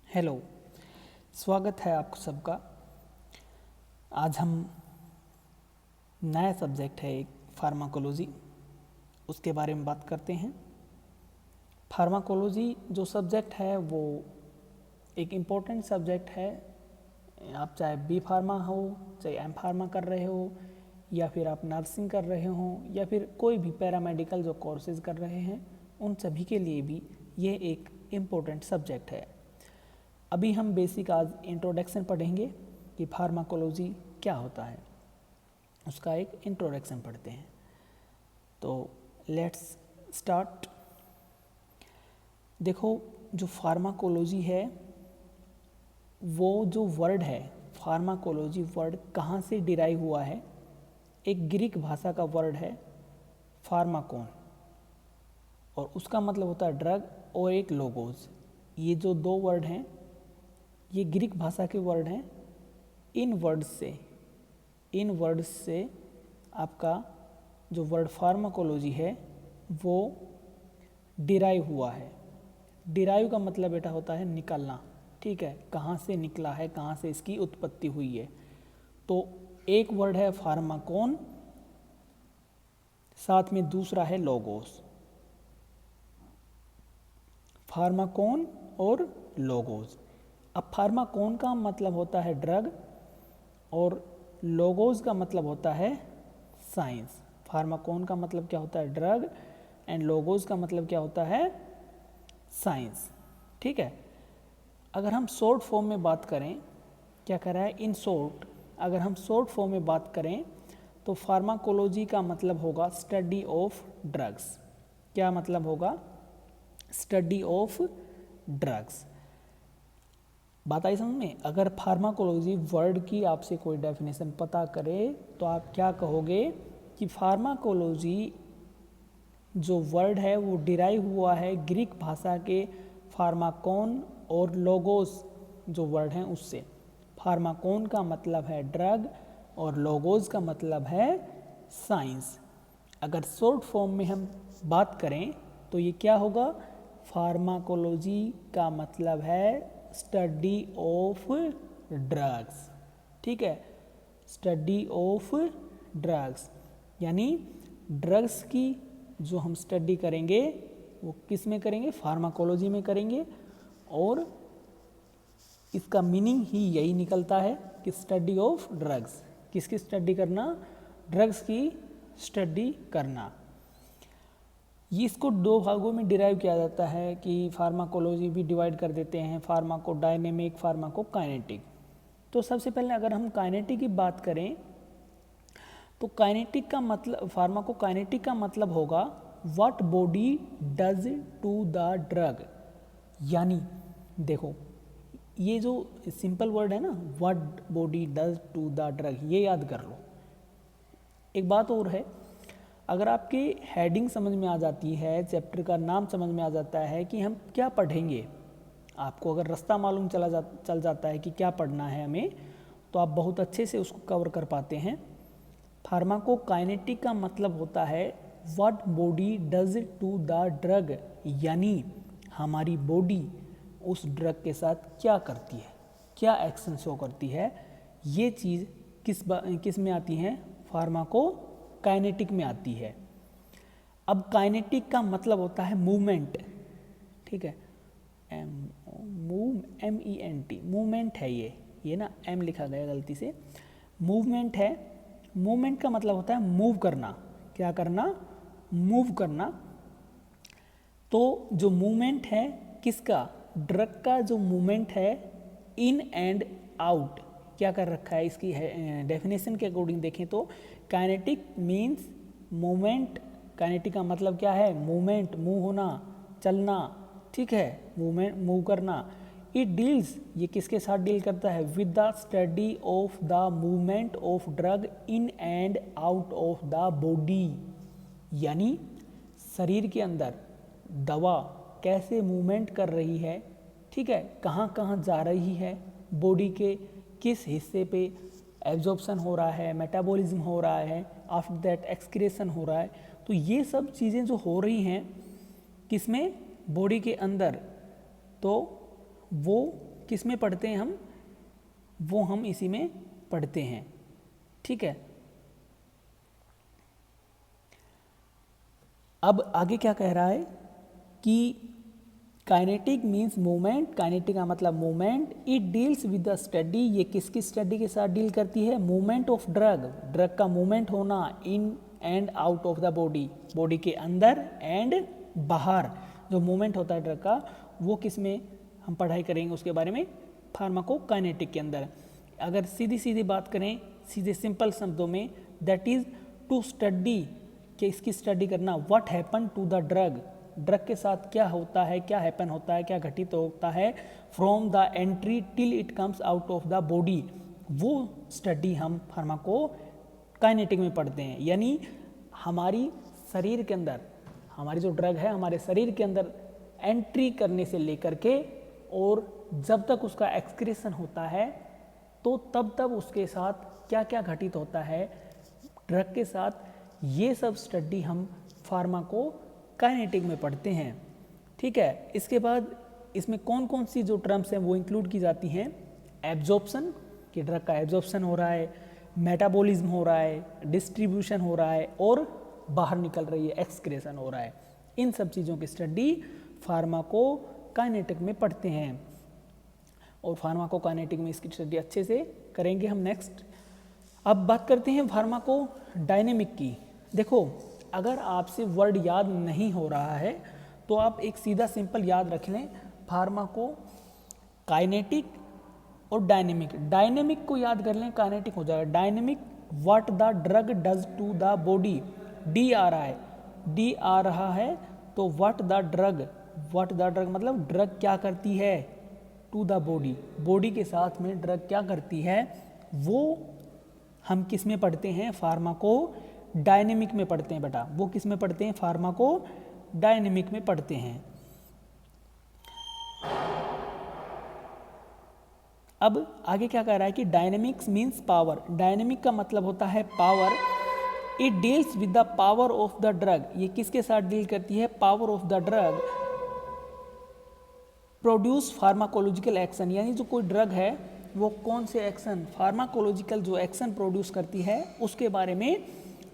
Hello, स्वागत है आप सबका। आज हम नया सब्जेक्ट है एक फार्माकोलॉजी, उसके बारे में बात करते हैं। फार्माकोलॉजी जो सब्जेक्ट है वो एक इम्पोर्टेंट सब्जेक्ट है। आप चाहे बी फार्मा हो, चाहे एम फार्मा कर रहे हो, या फिर आप नर्सिंग कर रहे हो, या फिर कोई भी पैरामेडिकल जो कोर्सेज कर रहे हैं, उन सभी के लिए भी ये एक इम्पोर्टेंट सब्जेक्ट है। अभी हम बेसिक आज इंट्रोडक्शन पढ़ेंगे कि फार्माकोलॉजी क्या होता है, उसका एक इंट्रोडक्शन पढ़ते हैं। तो लेट्स स्टार्ट। देखो, जो फार्माकोलॉजी है वो जो वर्ड है, फार्माकोलॉजी वर्ड कहाँ से डिराइव हुआ है? एक ग्रीक भाषा का वर्ड है फार्माकोन, और उसका मतलब होता है ड्रग, और एक लोगोस। ये जो दो वर्ड हैं ये ग्रीक भाषा के वर्ड हैं। इन वर्ड्स से आपका जो वर्ड फार्माकोलॉजी है वो डिराइव हुआ है। डिराइव का मतलब बेटा होता है निकलना, ठीक है, कहाँ से निकला है, कहाँ से इसकी उत्पत्ति हुई है। तो एक वर्ड है फार्माकोन, साथ में दूसरा है लोगोस। फार्माकोन और लोगोस। अब फार्माकोन का मतलब होता है ड्रग, और लोगोस का मतलब होता है साइंस। फार्माकोन का मतलब क्या होता है? ड्रग, एंड लोगोस का मतलब क्या होता है? साइंस। ठीक है। अगर हम शॉर्ट फॉर्म में बात करें, क्या कर रहा है इन शॉर्ट, अगर हम शॉर्ट फॉर्म में बात करें तो फार्माकोलॉजी का मतलब होगा स्टडी ऑफ ड्रग्स। क्या मतलब होगा? Study of drugs. बात आई समझ में? अगर फार्माकोलॉजी वर्ड की आपसे कोई डेफिनेशन पता करे तो आप क्या कहोगे कि फार्माकोलॉजी जो वर्ड है वो डिराइव हुआ है ग्रीक भाषा के फार्माकोन और लोगोस जो वर्ड हैं उससे। फार्माकोन का मतलब है ड्रग और लोगोस का मतलब है साइंस। अगर शॉर्ट फॉर्म में हम बात करें तो ये क्या होगा? फार्माकोलॉजी का मतलब है स्टडी ऑफ ड्रग्स। ठीक है, स्टडी ऑफ ड्रग्स, यानी ड्रग्स की जो हम स्टडी करेंगे वो किस में करेंगे? फार्माकोलॉजी में करेंगे। और इसका मीनिंग ही यही निकलता है कि स्टडी ऑफ ड्रग्स। किसकी स्टडी करना? ड्रग्स की स्टडी करना। ये इसको दो भागों में डिराइव किया जाता है कि फार्माकोलॉजी भी डिवाइड कर देते हैं, फार्माकोडायनेमिक, फार्माकोकाइनेटिक। तो सबसे पहले अगर हम काइनेटिक की बात करें तो काइनेटिक का मतलब, फार्माकोकाइनेटिक का मतलब होगा what body does to the drug. यानी देखो, ये जो सिंपल वर्ड है ना, what body does to the drug, ये याद कर लो। एक बात और है, अगर आपकी हेडिंग समझ में आ जाती है, चैप्टर का नाम समझ में आ जाता है कि हम क्या पढ़ेंगे, आपको अगर रास्ता मालूम चल जाता है कि क्या पढ़ना है हमें, तो आप बहुत अच्छे से उसको कवर कर पाते हैं। फार्माकोकाइनेटिक का मतलब होता है what body does to the drug, यानी हमारी बॉडी उस ड्रग के साथ क्या करती है, क्या एक्शन शो करती है। ये चीज़ किस में आती है? फार्माकोकाइनेटिक में आती है। अब काइनेटिक का मतलब होता है मूवमेंट। ठीक है, MENT, मूवमेंट है ये ना M लिखा गया गलती से, मूवमेंट है। मूवमेंट का मतलब होता है मूव करना। क्या करना? मूव करना। तो जो मूवमेंट है किसका? ड्रग का जो मूवमेंट है इन एंड आउट, क्या कर रखा है? इसकी डेफिनेशन के अकॉर्डिंग देखें तो काइनेटिक मीन्स मूवमेंट। काइनेटिक का मतलब क्या है? मूवमेंट, मूव होना, चलना। ठीक है, मूवमेंट, मूव करना। इट डील्स, ये किसके साथ डील करता है? With the study of the movement of drug in and out of the body. यानी शरीर के अंदर दवा कैसे मूवमेंट कर रही है, ठीक है, कहाँ कहाँ जा रही है, बॉडी के किस हिस्से पे एब्जॉर्प्शन हो रहा है, मेटाबॉलिज्म हो रहा है, आफ्टर दैट एक्सक्रेशन हो रहा है। तो ये सब चीज़ें जो हो रही हैं किसमें? बॉडी के अंदर, तो वो किस में पढ़ते हैं हम, वो हम इसी में पढ़ते हैं। ठीक है, अब आगे क्या कह रहा है कि काइनेटिक मीन्स मूवमेंट, काइनेटिक का मतलब movement, it deals with the study, ये किसकी स्टडी के साथ डील करती है, मूवमेंट ऑफ ड्रग, ड्रग का मूवमेंट होना in and out of the body, body के अंदर एंड बाहर जो मूवमेंट होता है ड्रग का, वो किस में हम पढ़ाई करेंगे उसके बारे में, फार्माकोकाइनेटिक के अंदर। अगर सीधी सीधी बात करें, सीधे सिंपल शब्दों में, दैट इज टू स्टडी, कि इसकी स्टडी करना, what happen to the drug, drug के साथ क्या होता है, क्या हैपन होता है, क्या घटित होता है, from the entry till it comes out of the body, वो स्टडी हम फार्माकोकाइनेटिक में पढ़ते हैं। यानी हमारी शरीर के अंदर, हमारी जो ड्रग है हमारे शरीर के अंदर एंट्री करने से लेकर के और जब तक उसका एक्सक्रीशन होता है, तो तब तक उसके साथ क्या क्या घटित होता है ड्रग के साथ, ये सब स्टडी हम फार्माकोकाइनेटिक में पढ़ते हैं। ठीक है, इसके बाद इसमें कौन कौन सी जो टर्म्स हैं वो इंक्लूड की जाती हैं, एब्जॉर्प्शन, कि ड्रग का एब्जॉर्प्शन हो रहा है, मेटाबॉलिज्म हो रहा है, डिस्ट्रीब्यूशन हो रहा है, और बाहर निकल रही है, एक्सक्रेशन हो रहा है। इन सब चीज़ों की स्टडी फार्माकोकाइनेटिक में पढ़ते हैं, और फार्माकोकाइनेटिक में इसकी स्टडी अच्छे से करेंगे हम नेक्स्ट। अब बात करते हैं फार्माकोडायनेमिक की। देखो, अगर आपसे वर्ड याद नहीं हो रहा है तो आप एक सीधा सिंपल याद रख लें, फार्माकोकाइनेटिक और डायनेमिक। डायनेमिक को याद कर लें, काइनेटिक हो जाएगा। Dynamic, what the drug does to the body, D आ रहा है, डी आ रहा है, तो what the drug, what the drug मतलब ड्रग क्या करती है, टू द बॉडी, बॉडी के साथ में ड्रग क्या करती है, वो हम किस में पढ़ते हैं, फार्माकोडायनेमिक में पढ़ते हैं बेटा। वो किस में पढ़ते हैं, फार्माकोडायनेमिक में पढ़ते हैं। अब आगे क्या कह रहा है कि डायनेमिक्स मीन्स पावर, डायनेमिक का मतलब होता है power, it deals with the power of the drug, ये किसके साथ डील करती है, power of the drug produce pharmacological action, यानी जो कोई ड्रग है वो कौन से एक्शन, फार्माकोलॉजिकल जो एक्शन प्रोड्यूस करती है उसके बारे में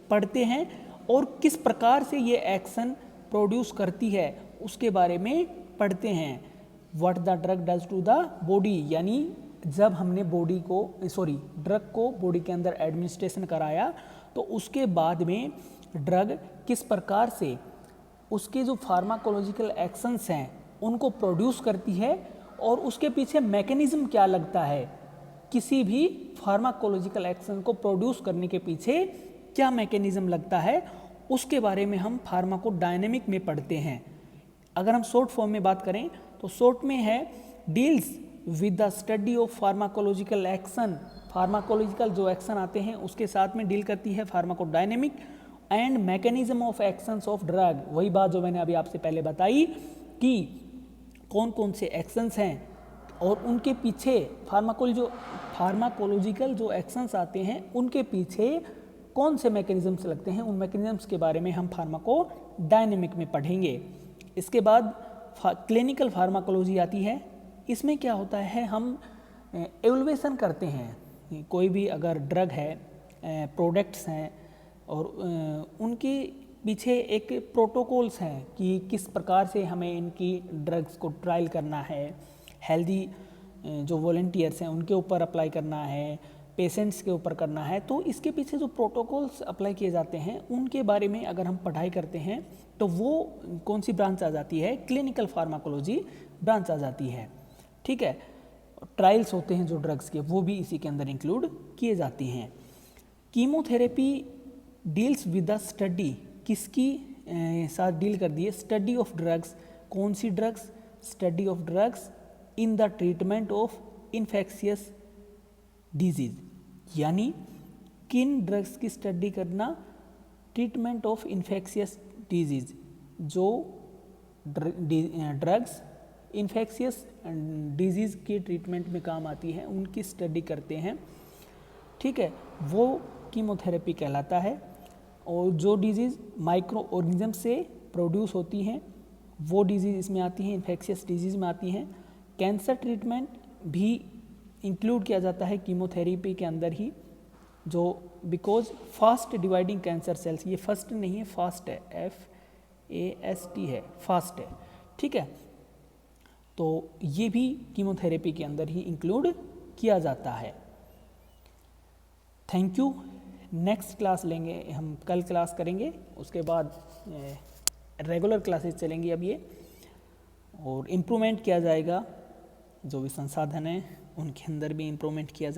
पढ़ते हैं, और किस प्रकार से ये एक्शन प्रोड्यूस करती है उसके बारे में पढ़ते हैं। What the drug does to the body, यानी जब हमने बॉडी को ड्रग को बॉडी के अंदर एडमिनिस्ट्रेशन कराया, तो उसके बाद में ड्रग किस प्रकार से उसके जो फार्माकोलॉजिकल एक्शंस हैं उनको प्रोड्यूस करती है, और उसके पीछे मैकेनिज्म क्या लगता है, किसी भी फार्माकोलॉजिकल एक्शन को प्रोड्यूस करने के पीछे क्या मैकेनिज्म लगता है, उसके बारे में हम फार्माकोडायनेमिक में पढ़ते हैं। अगर हम शॉर्ट फॉर्म में बात करें तो शॉर्ट में है deals with the study of pharmacological action, pharmacological जो एक्शन आते हैं उसके साथ में डील करती है pharmacodynamic, and mechanism of actions of drug, वही बात जो मैंने अभी आपसे पहले बताई कि कौन कौन से एक्शंस हैं और उनके पीछे फार्माकोलॉजिकल जो एक्शंस आते हैं उनके पीछे कौन से मैकेनिज्म्स लगते हैं, उन मैकेनिज्म्स के बारे में हम फार्माकोडायनेमिक में पढ़ेंगे। इसके बाद क्लिनिकल फार्माकोलॉजी आती है। इसमें क्या होता है, हम एवल्यूएशन करते हैं, कोई भी अगर ड्रग है, प्रोडक्ट्स हैं, और उनके पीछे एक प्रोटोकॉल्स हैं कि किस प्रकार से हमें इनकी ड्रग्स को ट्रायल करना है, हेल्दी जो वॉलंटियर्स हैं उनके ऊपर अप्लाई करना है, पेशेंट्स के ऊपर करना है, तो इसके पीछे जो प्रोटोकॉल्स अप्लाई किए जाते हैं उनके बारे में अगर हम पढ़ाई करते हैं तो वो कौन सी ब्रांच आ जाती है, क्लिनिकल फार्माकोलॉजी ब्रांच आ जाती है। ठीक है, ट्रायल्स होते हैं जो ड्रग्स के, वो भी इसी के अंदर इंक्लूड किए जाती हैं। Chemotherapy deals with the study, किसकी साथ डील कर दिए, स्टडी ऑफ ड्रग्स, कौन सी drugs, study of drugs in the treatment of infectious disease, यानी किन ड्रग्स की स्टडी करना, ट्रीटमेंट ऑफ इन्फेक्शियस डिजीज, जो ड्रग्स इन्फेक्शियस डिजीज़ के ट्रीटमेंट में काम आती है उनकी स्टडी करते हैं। ठीक है, वो कीमोथेरेपी कहलाता है। और जो डिजीज़ माइक्रो ऑर्गेनिज्म से प्रोड्यूस होती हैं वो डिजीज़ इसमें आती हैं, इन्फेक्शियस डिजीज़ में आती हैं। कैंसर ट्रीटमेंट भी इंक्लूड किया जाता है कीमोथेरेपी के अंदर ही, जो because fast dividing cancer cells, ये फर्स्ट नहीं है, फास्ट है, FAST है, फास्ट है, ठीक है। तो ये भी कीमोथेरेपी के अंदर ही इंक्लूड किया जाता है। Thank you. नेक्स्ट क्लास लेंगे हम, कल क्लास करेंगे, उसके बाद रेगुलर क्लासेस चलेंगी अब ये, और इम्प्रूवमेंट किया जाएगा, जो भी संसाधन हैं उनके अंदर भी इम्प्रूवमेंट किया जाए।